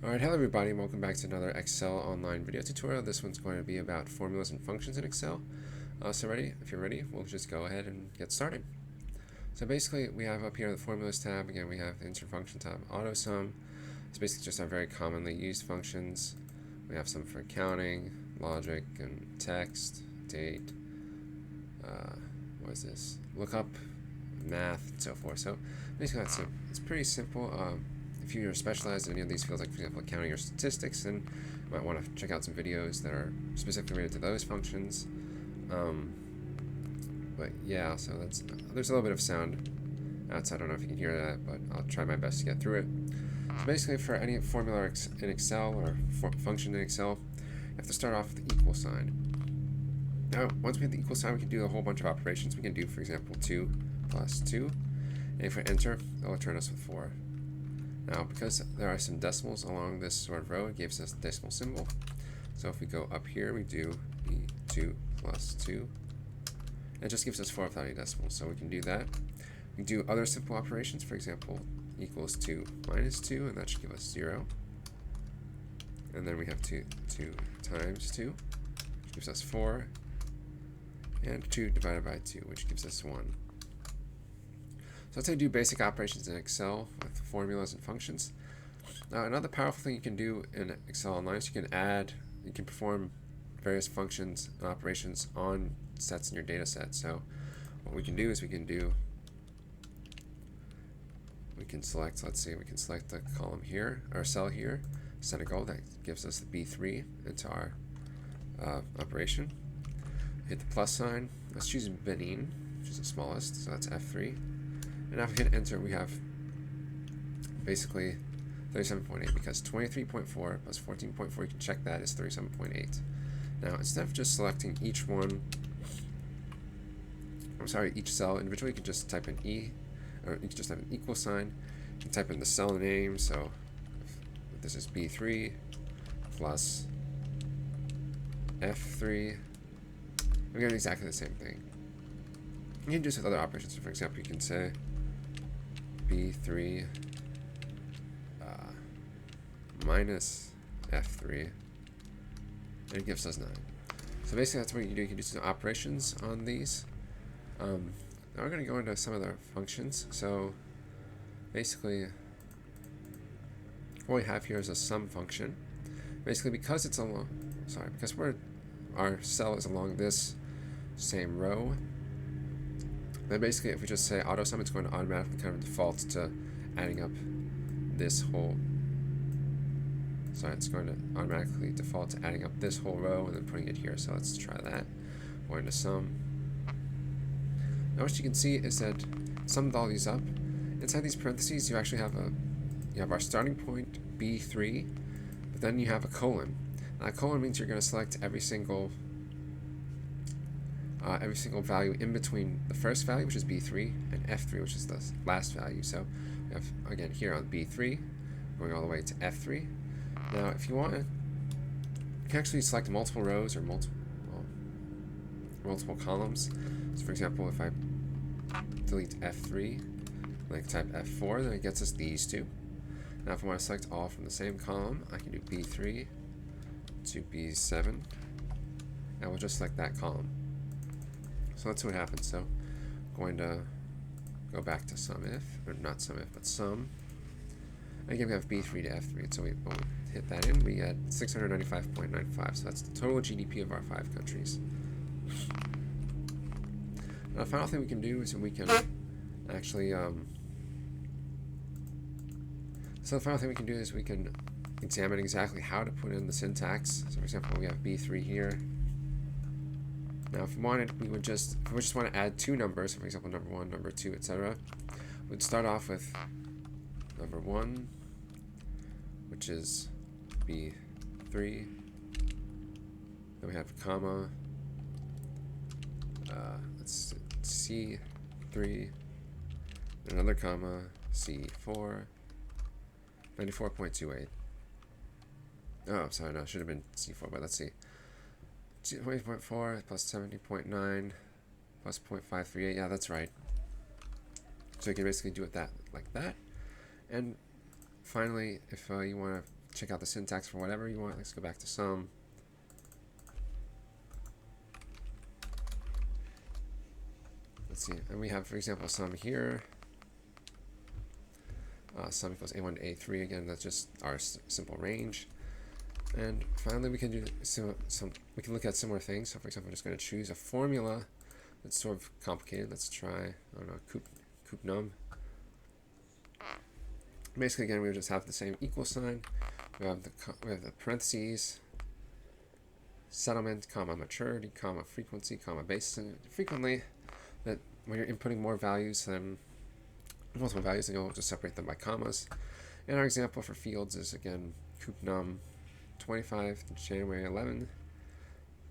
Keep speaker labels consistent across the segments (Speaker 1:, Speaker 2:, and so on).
Speaker 1: Alright, hello everybody, and welcome back to another Excel online video tutorial. This one's going to be about formulas and functions in Excel. If you're ready, we'll just go ahead and get started. So basically, we have up here the formulas tab. Again, we have the insert function tab, auto sum. It's basically just our very commonly used functions. We have some for accounting, logic, and text, date, what is this? Lookup, math, and so forth. So basically, it's pretty simple. If you're specialized in any of these fields, like for example accounting or statistics, then you might want to check out some videos that are specifically related to those functions. But yeah, so there's a little bit of sound outside. I don't know if you can hear that, but I'll try my best to get through it. So basically, for any formula in Excel or function in Excel, you have to start off with the equal sign. Now, once we have the equal sign, we can do a whole bunch of operations. We can do, for example, 2 plus 2, and if we enter, it will return us with 4. Now, because there are some decimals along this sort of row, it gives us the decimal symbol. So if we go up here, we do b2 plus 2. It just gives us 4 without any decimals, so we can do that. We can do other simple operations, for example, equals 2 minus 2, and that should give us 0. And then we have 2 times 2, which gives us 4. And 2 divided by 2, which gives us 1. So that's how you do basic operations in Excel with formulas and functions. Now, another powerful thing you can do in Excel Online is you can perform various functions and operations on sets in your data set. So what we can do is we can select, we can select the column here, or cell here, set a goal that gives us the B3 into our operation. Hit the plus sign. Let's choose Benin, which is the smallest, so that's F3. And now if we hit enter, we have basically 37.8, because 23.4 plus 14.4, you can check that, is 37.8. Now, instead of just selecting each cell individually, you can just type in E, or you can just type an equal sign. You can type in the cell name, so if this is B3 plus F3, we get exactly the same thing. You can do this with other operations. So for example, you can say B3 minus F3, and it gives us 9. So basically that's what you do. You can do some operations on these. Now we're going to go into some of the functions. So basically what we have here is a sum function. Basically because it's our cell is along this same row, then basically if we just say auto sum, it's going to automatically kind of default to adding up this whole, it's going to automatically default to adding up this whole row and then putting it here. So let's try that. Going to sum. Now what you can see is that summed all these up. Inside these parentheses you actually have our starting point B3, but then you have a colon. Now a colon means you're going to select every single value in between the first value, which is B3, and F3, which is the last value. So we have, again, here on B3, going all the way to F3. Now, if you want, you can actually select multiple rows or multiple columns. So for example, if I delete F3, and I type F4, then it gets us these two. Now, if I want to select all from the same column, I can do B3 to B7, and we'll just select that column. So let's see what happens. So I'm going to go back to SUMIF, or not SUMIF, but sum. And again, we have B3 to F3. So when we hit that in, we get 695.95. So that's the total GDP of our 5 countries. Now, the final thing we can do is we can actually, examine exactly how to put in the syntax. So for example, we have B3 here. Now, if we wanted, we just want to add 2 numbers, for example, number 1, number 2, etc. We'd start off with number 1, which is B3. Then we have comma, let's see, C3, another comma, C4, 94.28. Oh, sorry, no, it should have been C4, but let's see. 20.4 plus 70.9 plus 0.538. Yeah, that's right. So you can basically do it like that. And finally, if you want to check out the syntax for whatever you want. Let's go back to sum. Let's see, and we have, for example, sum here. Sum equals a1 to a3. Again, that's just our simple range. And finally, we can do we can look at similar things. So, for example, I'm just going to choose a formula that's sort of complicated. Let's try, I don't know, coup num. Basically, again, we just have the same equal sign. We have the parentheses, settlement, comma maturity, comma frequency, comma basis. And frequently, that when you're inputting more values than multiple values, then you'll just separate them by commas. And our example for fields is, again, coup num 25 January 11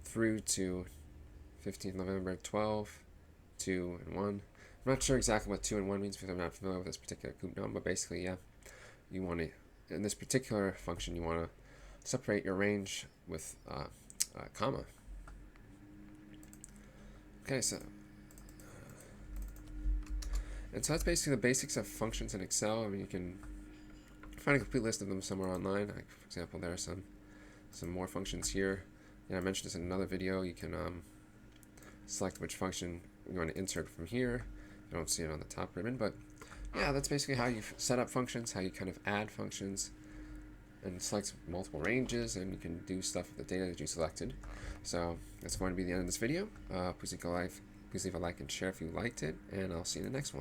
Speaker 1: through to 15 November 12, 2 and 1. I'm not sure exactly what 2 and 1 means because I'm not familiar with this particular coup num, but basically, yeah, you want to, in this particular function, you want to separate your range with a comma. Okay, so that's basically the basics of functions in Excel. I mean, you can find a complete list of them somewhere online. Like, for example, there are some more functions here. And I mentioned this in another video. You can select which function you want to insert from here. I don't see it on the top ribbon, but yeah, that's basically how you set up functions, how you kind of add functions, and select multiple ranges, and you can do stuff with the data that you selected. So that's going to be the end of this video. Please leave a like and share if you liked it, and I'll see you in the next one.